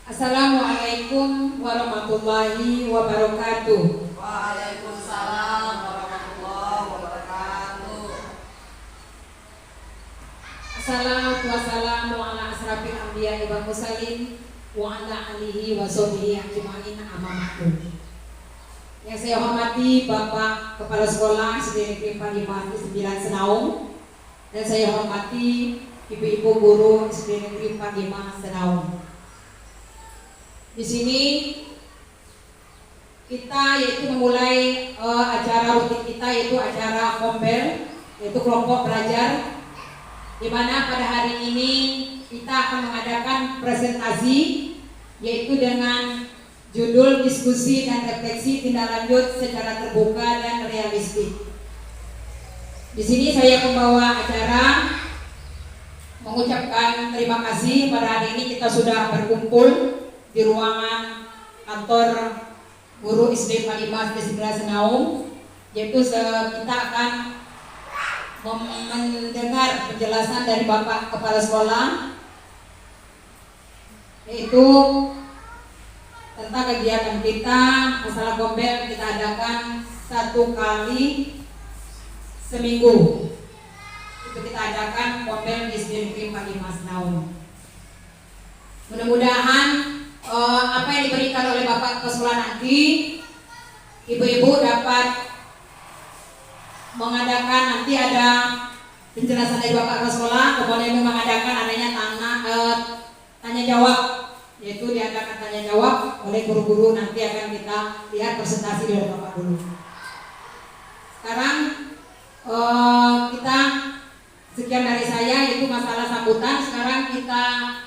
Assalamualaikum warahmatullahi wabarakatuh. Waalaikumsalam warahmatullahi wabarakatuh. Assalatu wassalamu ala asrafil anbiya'i wal mursalin wa ala alihi wa sahbihi ajma'in, amma ba'du. Yang saya hormati Bapak Kepala Sekolah SD Negeri 45 9 Senaung, dan saya hormati Ibu-ibu guru SD Negeri 45 Senaung. Di sini kita memulai acara rutin kita, yaitu acara Kombel, yaitu kelompok belajar, di mana pada hari ini kita akan mengadakan presentasi, yaitu dengan judul diskusi dan refleksi tindak lanjut secara terbuka dan realistik. Di sini saya pembawa acara mengucapkan terima kasih. Pada hari ini kita sudah berkumpul di ruangan kantor guru SD 45 di sebelah Senaung, yaitu kita akan mendengar penjelasan dari Bapak Kepala Sekolah, yaitu tentang kegiatan kita. Masalah Kombel kita adakan 1 kali seminggu. Itu kita adakan Kombel di SD Negeri 45 Senaung. Mudah-mudahan apa yang diberikan oleh Bapak ke sekolah nanti, ibu-ibu dapat mengadakan, nanti ada penjelasan dari Bapak ke sekolah, kemudian mengadakan adanya tanya jawab, yaitu diadakan tanya jawab oleh guru-guru. Nanti akan kita lihat presentasi dari Bapak dulu. Sekarang kita sekian dari saya, itu masalah sambutan. Sekarang kita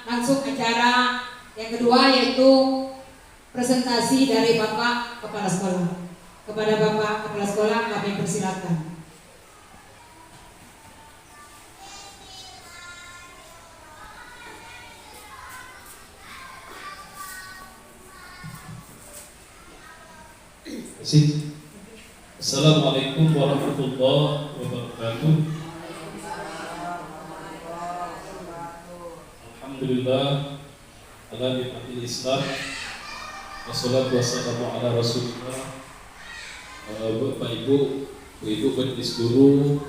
langsung acara yang kedua, yaitu presentasi dari Bapak Kepala Sekolah. Kepada Bapak Kepala Sekolah kami persilakan. Assalamualaikum warahmatullahi wabarakatuh. Alhamdulillah ala nikmatil Islam, wassalatu wassalamu ala Rasulillah. Bapak Ibu, Ibu Pendidik Guru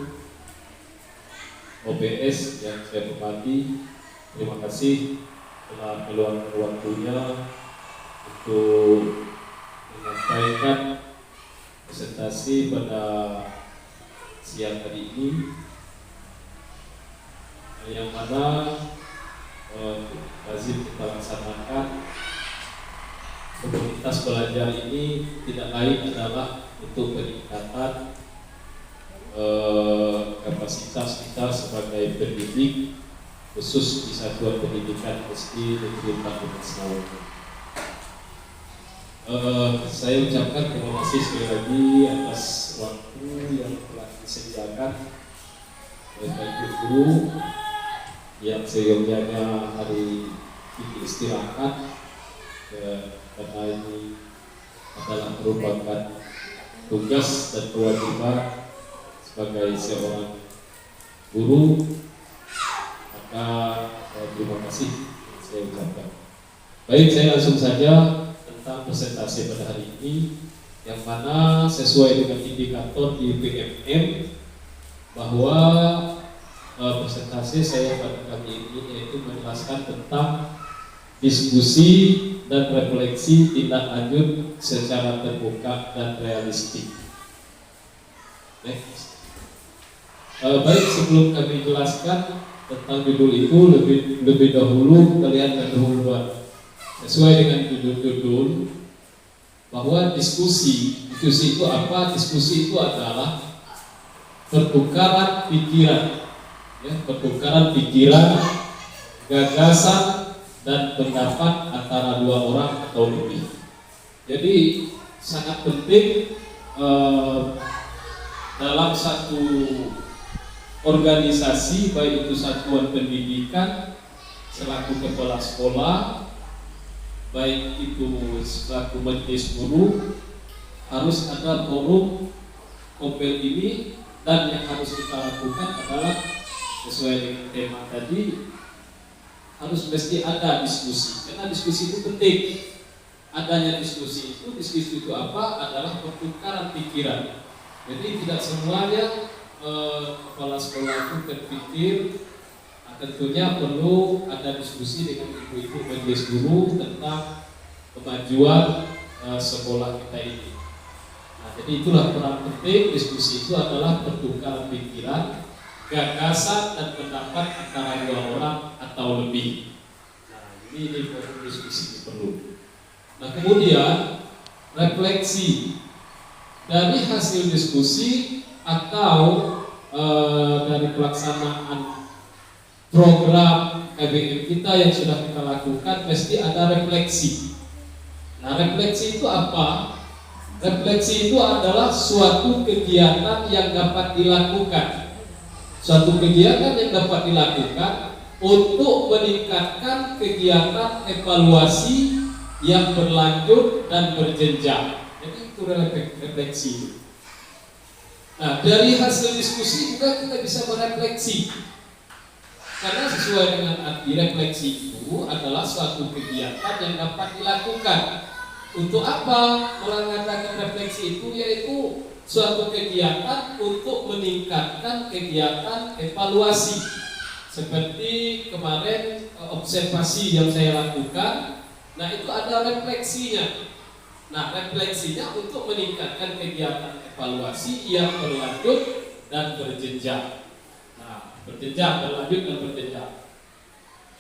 OPS yang saya hormati, terima kasih telah meluangkan waktunya untuk menyampaikan presentasi pada siang hari ini, yang mana lazim kita laksanakan. Komunitas belajar ini tidak lain adalah untuk peningkatan kapasitas kita sebagai pendidik, khusus di Satuan Pendidikan SD Negeri 45 Senaung. Saya ucapkan terima kasih sekali lagi atas waktu yang telah disediakan oleh Ibu Guru yang seyogyanya hari ini istirahat, karena ini adalah merupakan tugas dan kewajiban sebagai seorang guru. Maka terima kasih saya ucapkan. Baik, saya langsung saja tentang presentasi pada hari ini, yang mana sesuai dengan indikator di PMM bahwa presentasi saya pada kali ini yaitu menjelaskan tentang diskusi dan refleksi tindak lanjut secara terbuka dan realistik. Baik, sebelum kami jelaskan tentang judul itu, lebih dahulu kalian pendahuluan. Sesuai dengan judul bahwa diskusi itu apa? Diskusi itu adalah pertukaran pikiran, pertukaran pikiran, gagasan dan pendapat antara dua orang atau lebih. Jadi sangat penting dalam satu organisasi, baik itu satuan pendidikan selaku kepala sekolah, baik itu selaku majelis guru, harus ada forum Kombel ini. Dan yang harus kita lakukan adalah sesuai dengan tema tadi, harus mesti ada diskusi. karena diskusi itu penting. Adanya diskusi itu apa? Adalah pertukaran pikiran. Jadi tidak semuanya kepala sekolah itu berpikir. Tentunya perlu ada diskusi dengan ibu-ibu majelis guru tentang kemajuan sekolah kita ini. Nah, jadi itulah peran penting diskusi itu adalah pertukaran pikiran, gagasan dan pendapat antara dua orang atau lebih. Nah, ini forum diskusi perlu. Nah, kemudian refleksi dari hasil diskusi atau dari pelaksanaan program KBM kita yang sudah kita lakukan, mesti ada refleksi. Nah, refleksi itu apa? Refleksi itu adalah suatu kegiatan yang dapat dilakukan. Suatu kegiatan yang dapat dilakukan untuk meningkatkan kegiatan evaluasi yang berlanjut dan berjenjang. Jadi itu refleksi. Nah, dari hasil diskusi juga kita bisa merefleksi. Karena sesuai dengan arti refleksi itu adalah suatu kegiatan yang dapat dilakukan. Untuk apa mengatakan refleksi itu? Yaitu suatu kegiatan untuk meningkatkan kegiatan evaluasi. Seperti kemarin observasi yang saya lakukan, nah itu ada refleksinya. Nah, refleksinya untuk meningkatkan kegiatan evaluasi yang berlanjut dan berjenjang. Nah, berjenjang, berlanjut dan berjenjang.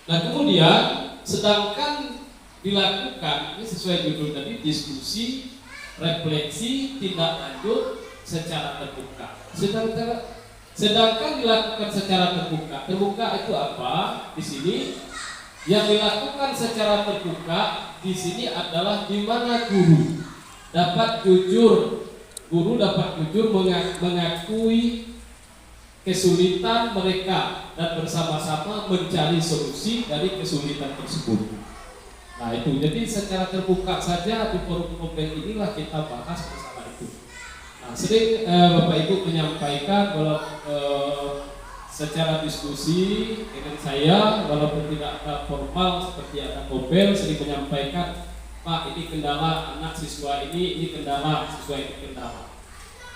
Nah, kemudian sedangkan dilakukan, ini sesuai judul tadi, diskusi, refleksi, tindak lanjut secara terbuka. Sedangkan dilakukan secara terbuka. Terbuka itu apa? Di sini yang dilakukan secara terbuka di sini adalah di mana guru dapat jujur mengakui kesulitan mereka dan bersama-sama mencari solusi dari kesulitan tersebut. Nah, itu jadi secara terbuka saja di forum kompleks inilah kita bahas masalah itu. Nah, sering Bapak Ibu menyampaikan kalau secara diskusi dengan saya, walaupun tidak ada formal seperti ada kopel, sering menyampaikan, Pak, ini kendala anak siswa ini kendala siswa ini kendala.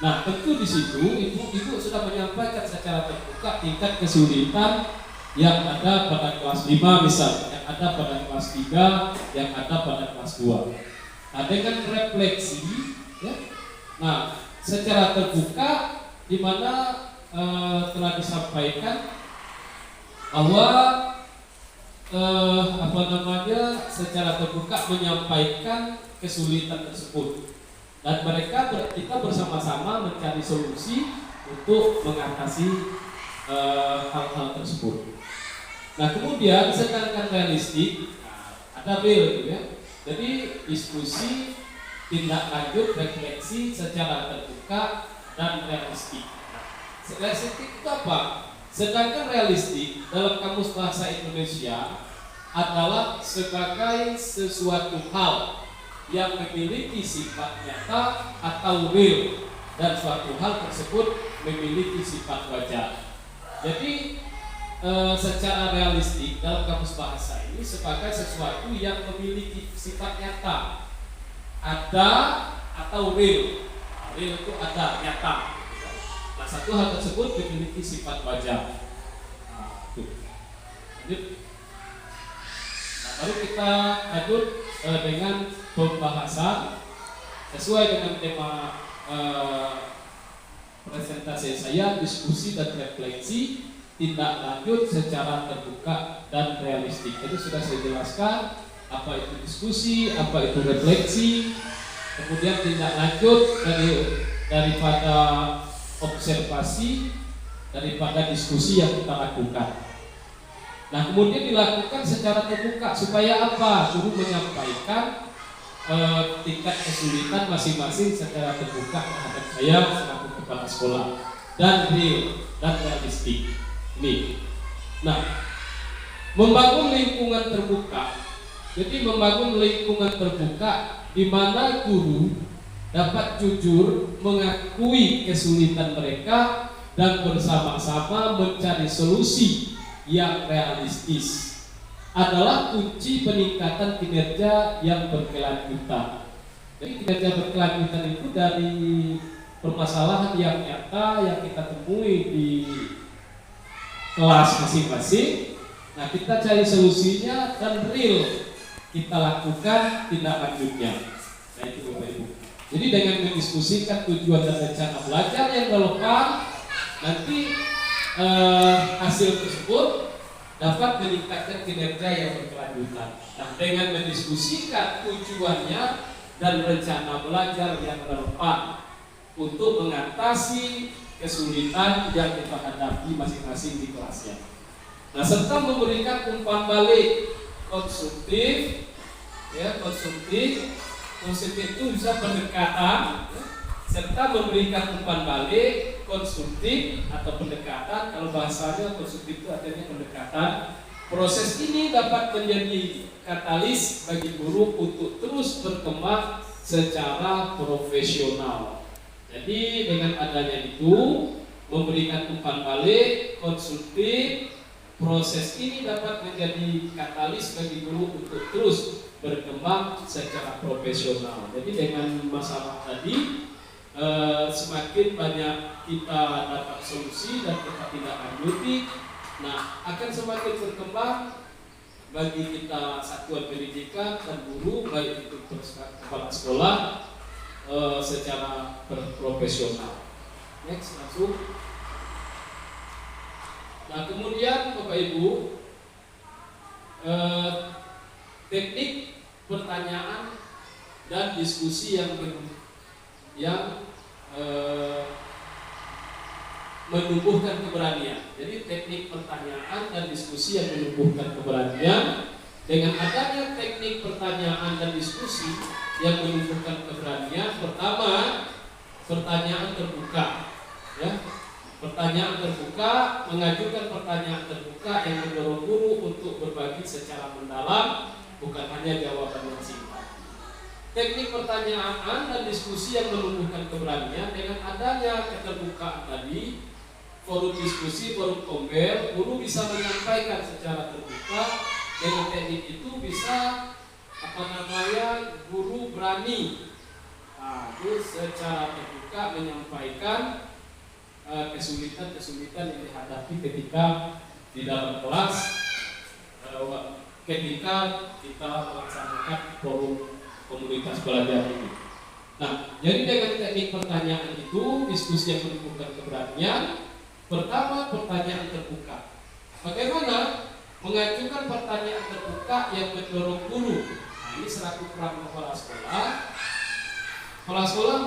Nah, tentu di situ ibu sudah menyampaikan secara terbuka tingkat kesulitan yang ada pada kelas 5 misalnya, yang ada pada kelas 3, yang ada pada kelas 2. Nah, dengan refleksi, ya, nah secara terbuka di mana telah disampaikan bahwa secara terbuka menyampaikan kesulitan tersebut dan kita bersama-sama mencari solusi untuk mengatasi hal-hal tersebut. Nah, kemudian sedangkan realistik, ada real, ya. Jadi diskusi, tindak lanjut, refleksi secara terbuka dan realistik. Realistik itu apa? Sedangkan realistik dalam Kamus Bahasa Indonesia adalah sebagai sesuatu hal yang memiliki sifat nyata atau real dan suatu hal tersebut memiliki sifat wajar. Jadi secara realistik dalam Kamus Bahasa ini sebagai sesuatu yang memiliki sifat nyata, ada atau real. Real itu ada, nyata. Nah, satu hal tersebut memiliki sifat wajar. Nah, lanjut. Nah, baru kita lanjut dengan pembahasan sesuai dengan tema presentasi saya, diskusi dan refleksi, tindak lanjut secara terbuka dan realistik. Jadi sudah saya jelaskan apa itu diskusi, apa itu refleksi, kemudian tindak lanjut daripada observasi, daripada diskusi yang kita lakukan. Nah, kemudian dilakukan secara terbuka supaya apa? Guru menyampaikan tingkat kesulitan masing-masing secara terbuka terhadap saya selaku kepala sekolah dan real dan realistik. Ini. Nah, membangun lingkungan terbuka. Jadi membangun lingkungan terbuka di mana guru dapat jujur mengakui kesulitan mereka dan bersama-sama mencari solusi yang realistis. adalah kunci peningkatan kinerja yang berkelanjutan. Jadi kinerja berkelanjutan itu dari permasalahan yang nyata yang kita temui di kelas masing-masing. Nah, kita cari solusinya dan real kita lakukan tindak lanjutnya. Nah, itu Bapak Ibu. Jadi dengan mendiskusikan tujuan dan rencana belajar yang relevan, nanti hasil tersebut dapat meningkatkan kinerja yang berkelanjutan. Nah, dengan mendiskusikan tujuannya dan rencana belajar yang relevan untuk mengatasi kesulitan yang kita hadapi masing-masing di kelasnya. Nah, serta memberikan umpan balik konstruktif, ya, konstruktif itu bisa pendekatan, ya, serta memberikan umpan balik konstruktif atau pendekatan. Kalau bahasanya konstruktif itu artinya pendekatan. Proses ini dapat menjadi katalis bagi guru untuk terus berkembang secara profesional. Jadi dengan adanya itu memberikan umpan balik konstruktif, proses ini dapat menjadi katalis bagi guru untuk terus berkembang secara profesional. Jadi dengan masalah tadi semakin banyak kita dapat solusi dan kita tidak lanjuti, nah akan semakin berkembang bagi kita satuan pendidikan dan guru, baik itu kepala sekolah secara profesional. Next, langsung. Nah, kemudian Bapak Ibu, teknik pertanyaan dan diskusi yang menumbuhkan keberanian. Jadi teknik pertanyaan dan diskusi yang menumbuhkan keberanian. Dengan adanya teknik pertanyaan dan diskusi yang menumbuhkan keberanian, pertama, pertanyaan terbuka, ya. Pertanyaan terbuka, mengajukan pertanyaan terbuka yang mendorong guru untuk berbagi secara mendalam, bukan hanya jawaban yang singkat. Teknik pertanyaan dan diskusi yang menumbuhkan keberanian, dengan adanya keterbukaan tadi, forum diskusi, forum kombel, guru bisa menyampaikan secara terbuka. Dengan teknik itu bisa guru berani secara terbuka menyampaikan kesulitan-kesulitan yang dihadapi ketika di dalam kelas, ketika kita melaksanakan forum komunitas belajar ini. Nah, jadi dengan teknik pertanyaan itu, diskusi yang menumbuhkan keberanian, pertama pertanyaan terbuka. Bagaimana mengajukan pertanyaan terbuka yang mendorong guru? Nah, ini selaku peran kepala sekolah. Kepala sekolah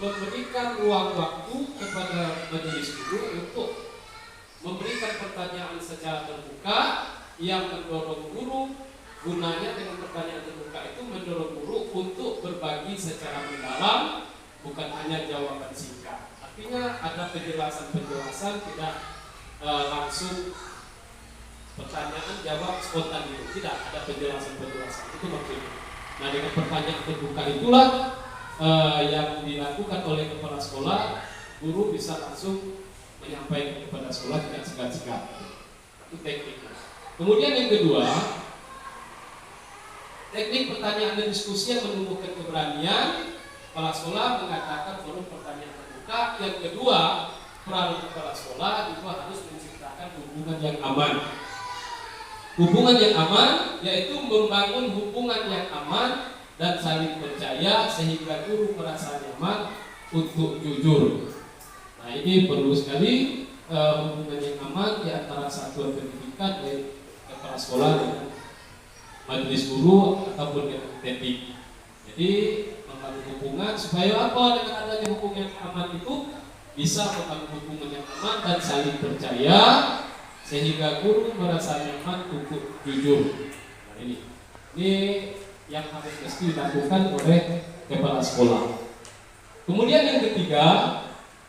memberikan ruang waktu kepada majelis guru untuk memberikan pertanyaan secara terbuka yang mendorong guru. Gunanya dengan pertanyaan terbuka itu mendorong guru untuk berbagi secara mendalam, bukan hanya jawaban singkat. Artinya ada penjelasan-penjelasan, tidak langsung pertanyaan jawab spontan itu, tidak ada penjelasan-penjelasan, itu maksudnya. Nah, dengan pertanyaan terbuka itulah yang dilakukan oleh kepala sekolah, guru bisa langsung menyampaikan kepada sekolah, tidak segan-segan. Itu tekniknya. Kemudian yang kedua, teknik pertanyaan dan diskusi yang menumbuhkan keberanian. Kepala sekolah mengatakan forum pertanyaan terbuka. Yang kedua, peran kepala sekolah itu harus menciptakan hubungan yang aman. Hubungan yang aman yaitu membangun hubungan yang aman dan saling percaya sehingga guru merasa nyaman untuk jujur. Nah, ini perlu sekali hubungan yang aman di antara satuan pendidikan, baik kepala sekolah dengan majelis guru ataupun dengan teknik. Jadi membangun hubungan supaya apa? Dengan adanya hubungan yang aman itu bisa membangun hubungan yang aman dan saling percaya sehingga guru merasa nyaman untuk jujur. Nah, ini yang harus mesti dilakukan oleh kepala sekolah. Kemudian yang ketiga,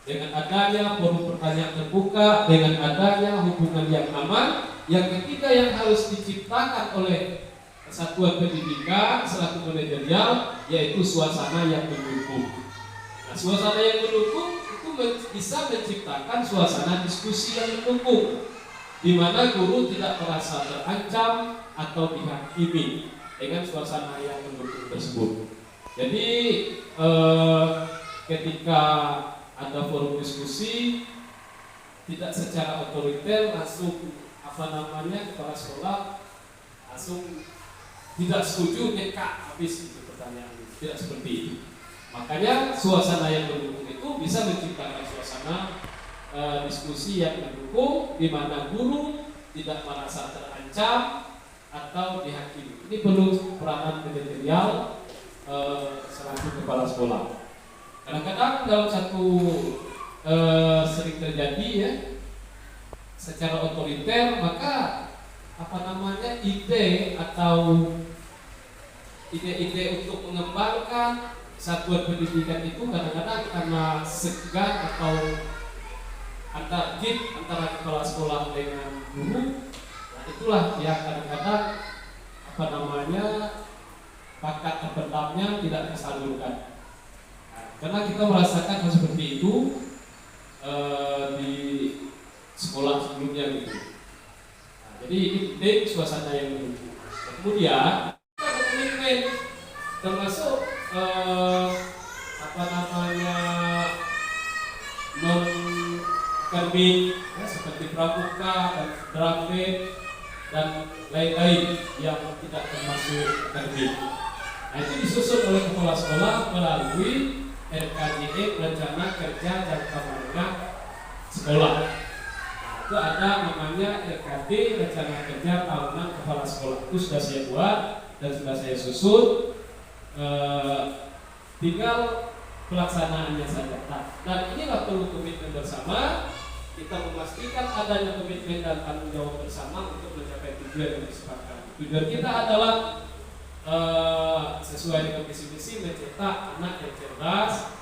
dengan adanya forum pertanyaan terbuka, dengan adanya hubungan yang aman, yang ketiga yang harus diciptakan oleh satuan pendidikan selaku manajerial yaitu suasana yang mendukung. Nah, suasana yang mendukung itu bisa menciptakan suasana diskusi yang mendukung, di mana guru tidak merasa terancam, atau dihakimi dengan suasana yang mendukung tersebut. Jadi ketika ada forum diskusi tidak secara otoriter langsung kepala sekolah langsung tidak setuju nyekak habis itu pertanyaan, tidak seperti itu. Makanya suasana yang mendukung itu bisa menciptakan suasana diskusi yang mendukung di mana guru tidak merasa terancam atau dihakimi. Ini perlu peranan manajerial selaku kepala sekolah. Kadang-kadang dalam satu sering terjadi ya secara otoriter, maka ide atau ide-ide untuk mengembangkan satuan pendidikan itu kadang-kadang karena segan atau antara kepala sekolah dengan guru. Nah, itulah yang kadang-kadang bakat terpendamnya tidak tersalurkan. Nah, karena kita merasakan hal seperti itu di sekolah sebelumnya gitu. Nah, jadi ini penting suasana yang mendukung. Nah, kemudian ada komitmen termasuk non-akademik ya, seperti pramuka dan drama dan lain-lain yang tidak termasuk akademik. Nah, itu disusun oleh kepala sekolah melalui RKJE, Rencana Kerja Jangka Menengah Sekolah. Nah, itu ada namanya RKD, Rencana Kerja Tahunan Kepala Sekolah. Itu sudah saya buat dan sudah saya susun. Tinggal pelaksanaannya saja. Nah, dan inilah perlu komitmen bersama. Kita memastikan adanya komitmen dan tanggung jawab bersama untuk mencapai tujuan yang disepakati. Tujuan kita adalah sesuai dengan visi misi mencetak anak yang cerdas,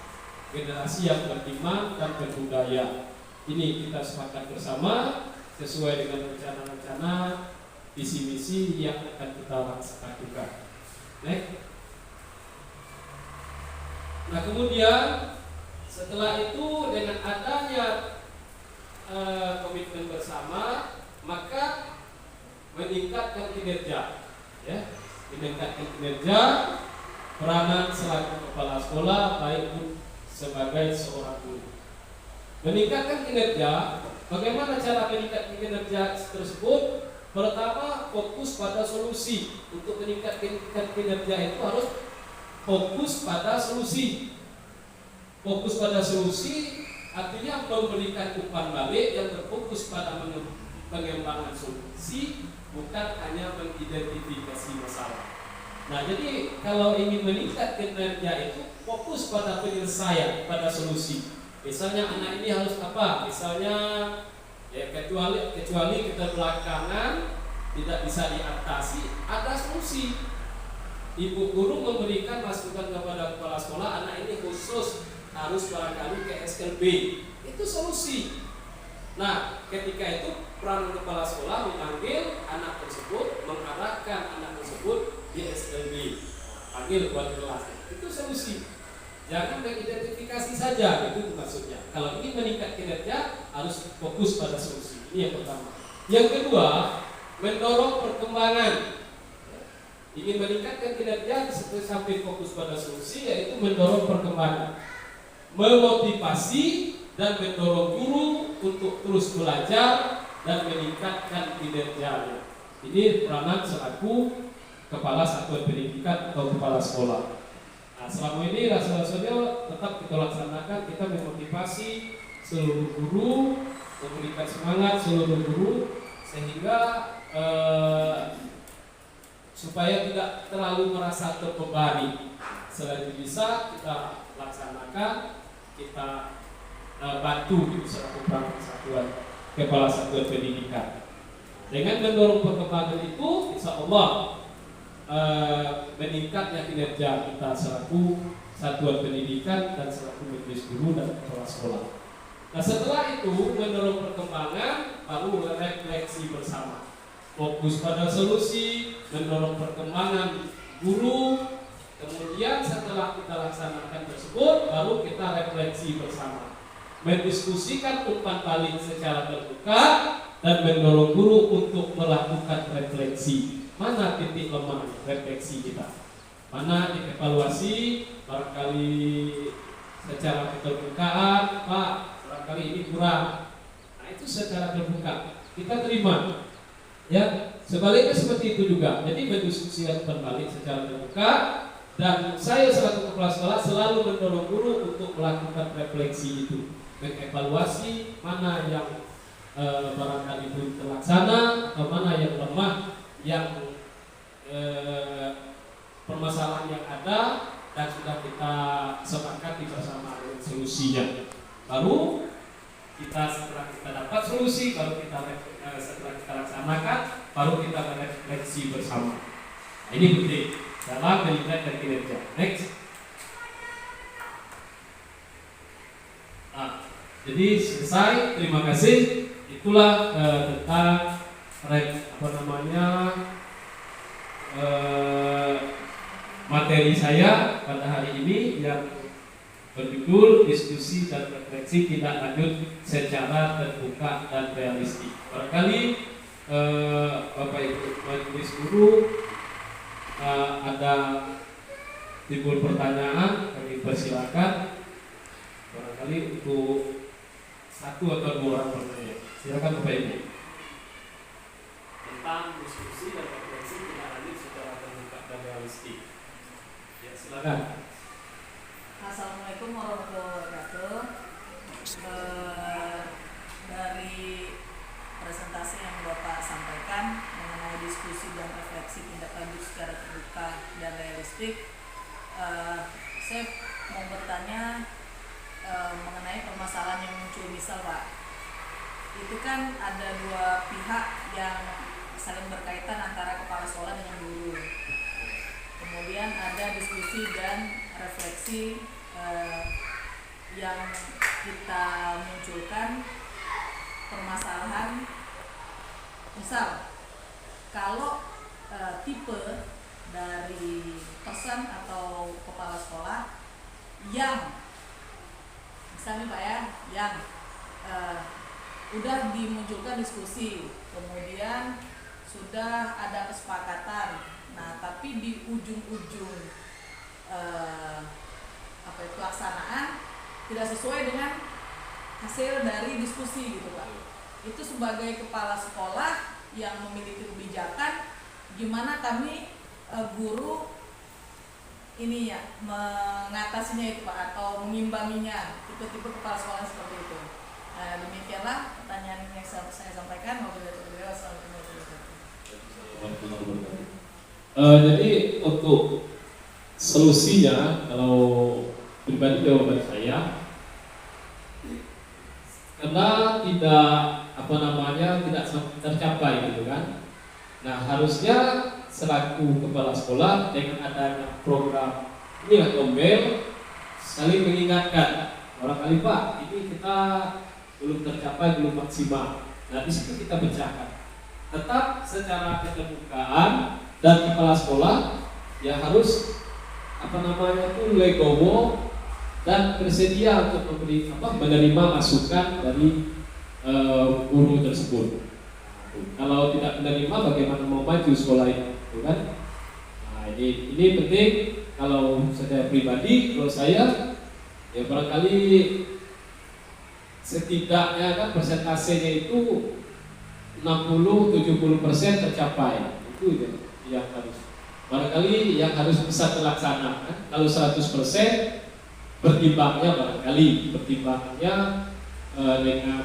generasi yang beriman dan berbudaya. Ini kita sepakat bersama sesuai dengan rencana-rencana visi misi yang akan kita laksanakan. Nah, kemudian setelah itu dengan adanya komitmen bersama, maka meningkatkan kinerja, ya, meningkatkan kinerja peranan selaku kepala sekolah baik sebagai seorang guru. Meningkatkan kinerja, bagaimana cara meningkatkan kinerja tersebut? Pertama, fokus pada solusi. Untuk meningkatkan kinerja itu harus fokus pada solusi. Fokus pada solusi artinya memberikan umpan balik yang berfokus pada pengembangan solusi, bukan hanya mengidentifikasi masalah. Nah, jadi kalau ingin meningkatkan kinerja itu fokus pada penyelesaian, pada solusi. Misalnya anak ini harus apa? Misalnya ya kecuali kita belakangan tidak bisa diatasi, ada solusi. Ibu guru memberikan masukan kepada kepala sekolah, anak ini khusus harus barangkali ke SLB, itu solusi. Nah, ketika itu peran kepala sekolah memanggil anak tersebut, mengarahkan anak tersebut di SLB, panggil buat kelas, itu solusi. Jangan mengidentifikasi saja, itu maksudnya. Kalau ingin meningkat kinerja harus fokus pada solusi. Ini yang pertama. Yang kedua, mendorong perkembangan. Ingin meningkatkan kinerja sampai fokus pada solusi, yaitu mendorong perkembangan, memotivasi dan mendorong guru untuk terus belajar dan meningkatkan kinerjanya. Ini peranan selaku kepala satuan pendidikan atau kepala sekolah. Nah, selama ini rasanya tetap kita laksanakan, kita memotivasi seluruh guru, memberikan semangat seluruh guru sehingga supaya tidak terlalu merasa terbebani. Selain bisa kita laksanakan, kita bantu gitu selaku perangkat satuan kepala satuan pendidikan. Dengan mendorong perkembangan itu, insya Allah meningkatnya kinerja kita selaku satuan pendidikan dan selaku majelis guru dan kepala sekolah. Nah, setelah itu mendorong perkembangan, baru refleksi bersama. Fokus pada solusi, mendorong perkembangan guru. Kemudian setelah kita laksanakan tersebut, baru kita refleksi bersama, mendiskusikan umpan balik secara terbuka dan mendorong guru untuk melakukan refleksi. mana titik lemah refleksi kita, mana dievaluasi barangkali secara keterbukaan, Pak, barangkali ini kurang. Nah itu secara terbuka kita terima, ya. Sebaliknya seperti itu juga. Jadi berdiskusi kembali secara terbuka. Dan saya selaku kepala sekolah selalu mendorong guru untuk melakukan refleksi itu, mengevaluasi mana yang barangkali belum terlaksana atau mana yang lemah, yang permasalahan yang ada dan sudah kita sepakati bersama dengan solusinya. Baru kita setelah kita dapat solusi, baru kita setelah kita laksanakan, baru kita refleksi bersama. Nah, ini penting dalam melihat dan kinerja. Next. Nah, jadi selesai. Terima kasih. Itulah tentang materi saya pada hari ini yang berjudul diskusi dan refleksi tindak lanjut secara terbuka dan realistik. Barangkali Bapak Ibu majelis guru ada timbul pertanyaan, kami persilakan. Barangkali untuk satu atau dua orang bertanya. Silakan Bapak Ibu. Tentang diskusi dan refleksi tindak lanjut secara terbuka dan realistik. Ya, silakan. Assalamualaikum warahmatullahi wabarakatuh. Dari presentasi yang Bapak sampaikan mengenai diskusi dan refleksi tindak lanjut secara terbuka dan realistik, saya mau bertanya mengenai permasalahan yang muncul. Misal Pak, itu kan ada dua pihak yang saling berkaitan antara kepala sekolah dengan guru. Kemudian ada diskusi dan refleksi yang kita munculkan permasalahan. Misal kalau tipe dari pesan atau kepala sekolah yang misalnya Pak ya, yang udah dimunculkan diskusi, kemudian sudah ada kesepakatan. Nah, tapi di ujung-ujung pelaksanaan tidak sesuai dengan hasil dari diskusi gitu Pak. Itu sebagai kepala sekolah yang memiliki kebijakan, gimana kami guru ini ya mengatasinya itu Pak, atau mengimbanginya tipe-tipe kepala sekolah seperti itu. Nah, demikianlah pertanyaan yang saya sampaikan. Jadi untuk solusinya, kalau pribadi jawaban saya, karena tidak tercapai gitu kan. Nah, harusnya selaku kepala sekolah dengan adanya program inilah Tombel saling mengingatkan, barangkali Pak, ini kita belum tercapai, belum maksimal. Nah, di situ kita pecahkan. Tetap secara keterbukaan dan kepala sekolah ya harus legowo dan bersedia untuk menerima masukan dari guru tersebut. Kalau tidak menerima, bagaimana mau maju sekolah ini, kan? Nah, ini penting. Kalau saya pribadi, kalau saya ya barangkali setidaknya kan persentasenya itu 60-70% tercapai. Itu yang harus. Barangkali yang harus bisa terlaksana. Kan? Kalau 100% pertimbangannya dengan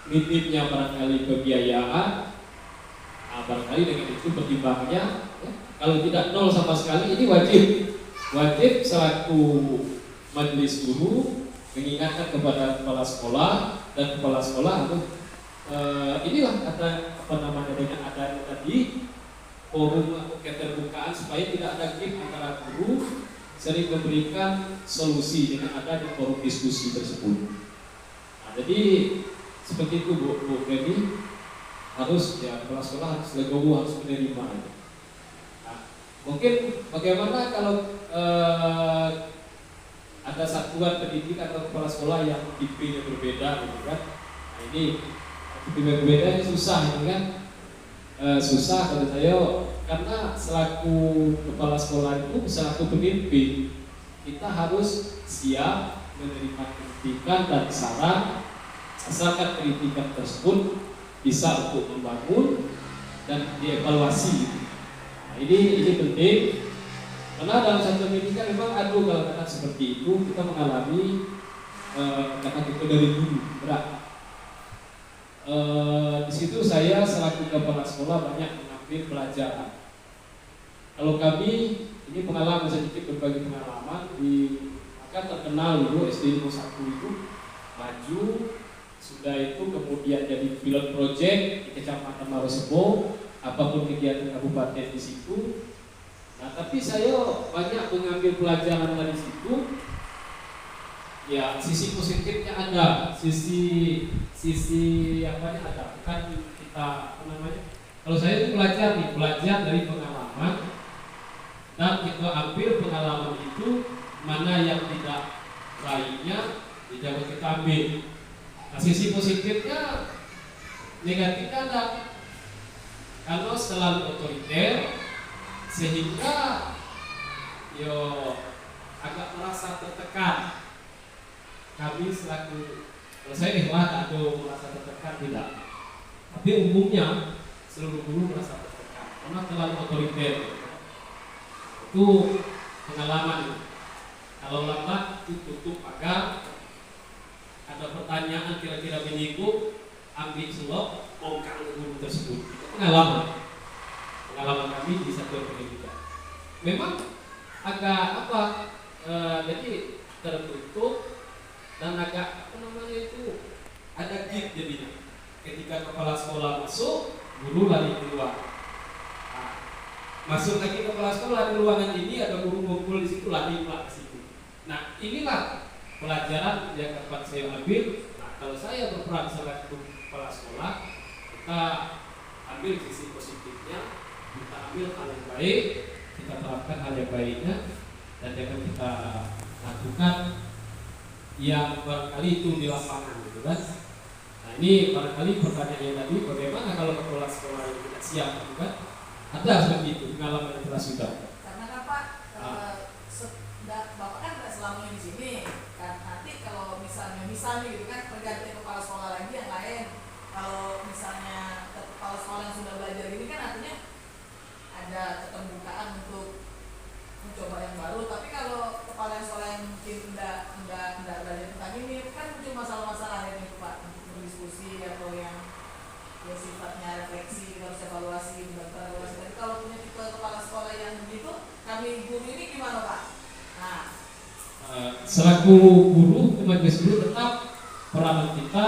minimnya barangkali pembiayaan. Nah, barangkali dengan itu pertimbangannya ya, kalau tidak nol sama sekali, ini wajib selaku majelis guru mengingatkan kepada kepala sekolah, dan kepala sekolah untuk inilah dengan adanya tadi forum atau keterbukaan supaya tidak ada gap antara guru, sering memberikan solusi dengan adanya forum diskusi tersebut. Nah, jadi seperti itu Bu Feby, harus ya kepala sekolah harus legowo, harus menerima. Nah, mungkin bagaimana kalau ada satuan pendidik atau kepala sekolah yang IP-nya berbeda gitu kan. Nah, ini IP berbeda ini susah ini kan. susah kata saya, karena selaku kepala sekolah itu, selaku pemimpin, kita harus siap menerima kritikan dan saran, asalkan kritikan tersebut bisa untuk membangun dan dievaluasi. Nah, ini penting, karena dalam satu pendidikan memang ada kalau seperti itu kita mengalami kata itu dari dulu berat. Di situ saya selaku kepala sekolah banyak mengambil pelajaran. Kalau kami ini pengalaman sedikit, berbagi pengalaman di maka terkenal dulu SD 1 itu maju sudah itu kemudian jadi pilot project di Kecamatan Marosebo, apapun kegiatan kabupaten di situ. Nah, tapi saya banyak mengambil pelajaran dari situ. Ya, sisi positifnya ada, sisi apa ada. Kan kita apa namanya? Kalau saya itu belajar dari pengalaman, dan kita ambil pengalaman itu mana yang tidak baiknya tidak kita ambil. Nah, sisi positifnya, negatifnya ada. Kalau selalu otoriter sehingga agak merasa tertekan. Kami selaku, kalau saya ikhlas atau merasa tertekan tidak, tapi umumnya seluruh guru merasa tertekan karena terlalu otoriter. Itu pengalaman. Kalau lambat itu tutup pagar, ada pertanyaan kira-kira menyinggung, ambil selop, bongkar guru tersebut. Itu pengalaman kami di satuan pendidikan. Memang agak jadi tertutup dan agak ada gap jadinya. Ketika kepala sekolah masuk, guru lari keluar. Nah, masuk lagi kepala sekolah di ruangan ini, ada guru ngumpul di situ, lari ke situ. Nah, inilah pelajaran yang dapat saya ambil. Nah, kalau saya berperan selaku kepala sekolah, kita ambil sisi positifnya, kita ambil hal yang baik, kita terapkan hal yang baiknya, dan jangan kita lakukan yang barangkali itu di lapangan, gitu kan? Nah, ini barangkali pertanyaannya tadi, bagaimana kalau kepala sekolah yang tidak siap, gitu kan? Ada seperti itu pengalaman yang telah sudah. Karena kan Pak, Bapak kan tidak selamanya di sini, kan nanti kalau misalnya gitu kan pergantian kepala sekolah lagi yang lain. Kalau misalnya kepala sekolah yang sudah belajar ini kan artinya ada keterbukaan untuk mencoba yang baru. Tapi kalau kepala sekolah yang mungkin enggak belajar tentang ini kan muncul masalah-masalah ini Pak, untuk berdiskusi atau yang ya sifatnya refleksi, harus evaluasi, evaluasi. Tapi kalau punya tipe kepala sekolah yang begitu, kami guru ini gimana Pak? Nah, selaku guru, majelis guru tetap peranan kita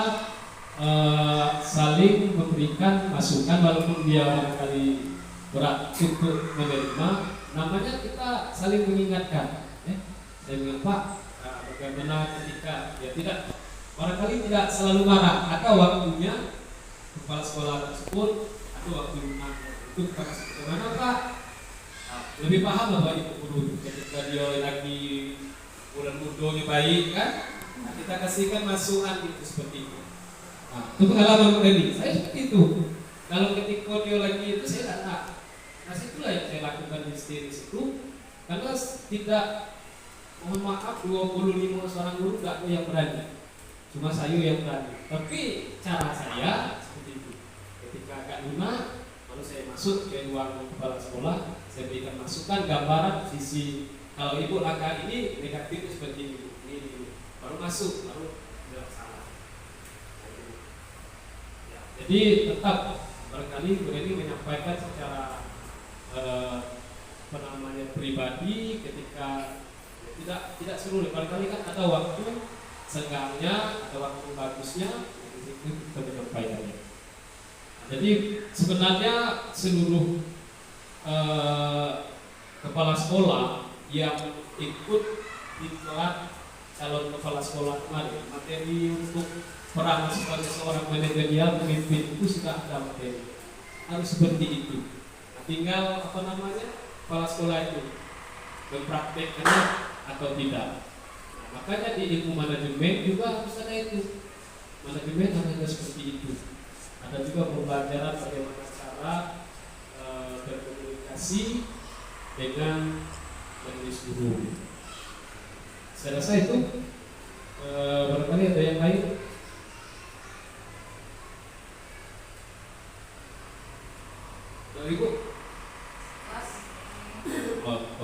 saling memberikan masukan walaupun dia barangkali berat untuk menerima. Namanya kita saling mengingatkan. Saya bilang Pak, bagaimana ketika ya tidak barangkali tidak selalu marah, ada waktunya kepala sekolah tersebut atau waktu untuk bagaimana Pak lebih paham lah Pak Ibu guru ketika dia lagi bulan mudonya baik kan, nah, kita kasihkan masukan gitu seperti itu. Nah, itu pengalaman ini saya seperti itu. Kalau ketika dia lagi itu saya datang, nah itulah yang saya lakukan di situ karena tidak, mohon maaf 25 seorang guru tidak ada yang berani, cuma saya yang berani. Tapi cara saya seperti itu, ketika agak lunak lalu saya masuk ke ruang kepala sekolah, saya berikan masukan gambaran sisi kalau ibu langkah ini negatif seperti ini, baru masuk, baru tidak salah. Ya, jadi tetap barangkali berani menyampaikan secara pribadi ketika tidak seluruh, barangkali kan ada waktu senggangnya, ada waktu bagusnya, itu kita menyampaikannya. Jadi sebenarnya seluruh kepala sekolah yang ikut diklat calon kepala sekolah kemarin, materi untuk peran sebagai seorang manajerial pemimpin itu sudah ada materi, harus seperti itu. Nah, tinggal kepala sekolah itu berprakteknya atau tidak. Nah, makanya di ilmu manajemen juga harus ada itu. Manajemen harus ada seperti itu. Ada juga pembelajaran bagaimana cara cara berkomunikasi dengan majelis guru. Saya rasa itu barangkali ada yang lain. Ibu.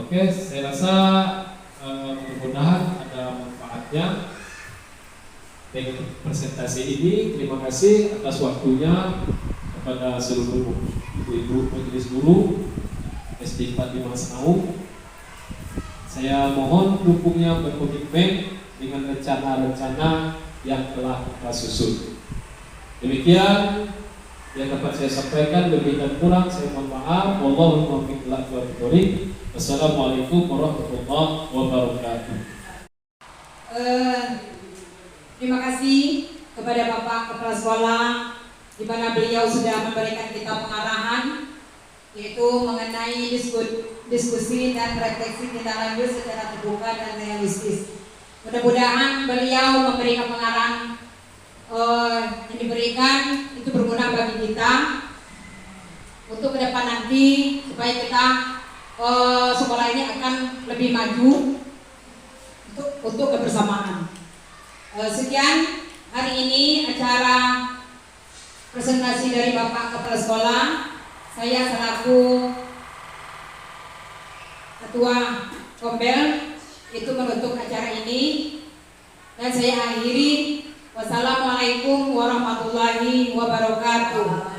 Oke, saya rasa mudah-mudahan ada manfaatnya dengan presentasi ini. Terima kasih atas waktunya kepada seluruh ibu-ibu majelis guru SD 45 Senaung. Saya mohon dukungnya berkomitmen dengan rencana-rencana yang telah kita susun. Demikian yang dapat saya sampaikan, lebih dan kurang saya mohon maaf. Wallahu muwaffiq ila aqwamit thoriq. Wassalamualaikum warahmatullahi wabarakatuh. Terima kasih kepada Bapak Kepala Sekolah, di mana beliau sudah memberikan kita pengarahan, yaitu mengenai diskusi dan refleksi tindak lanjut secara terbuka dan realistis. Mudah-mudahan beliau memberikan pengarahan yang diberikan itu berguna bagi kita untuk ke depan nanti, supaya kita sekolah ini akan lebih maju untuk kebersamaan. Sekian hari ini acara presentasi dari Bapak Kepala Sekolah. Saya selaku Ketua Kombel itu menutup acara ini, dan saya akhiri. Wassalamualaikum warahmatullahi wabarakatuh.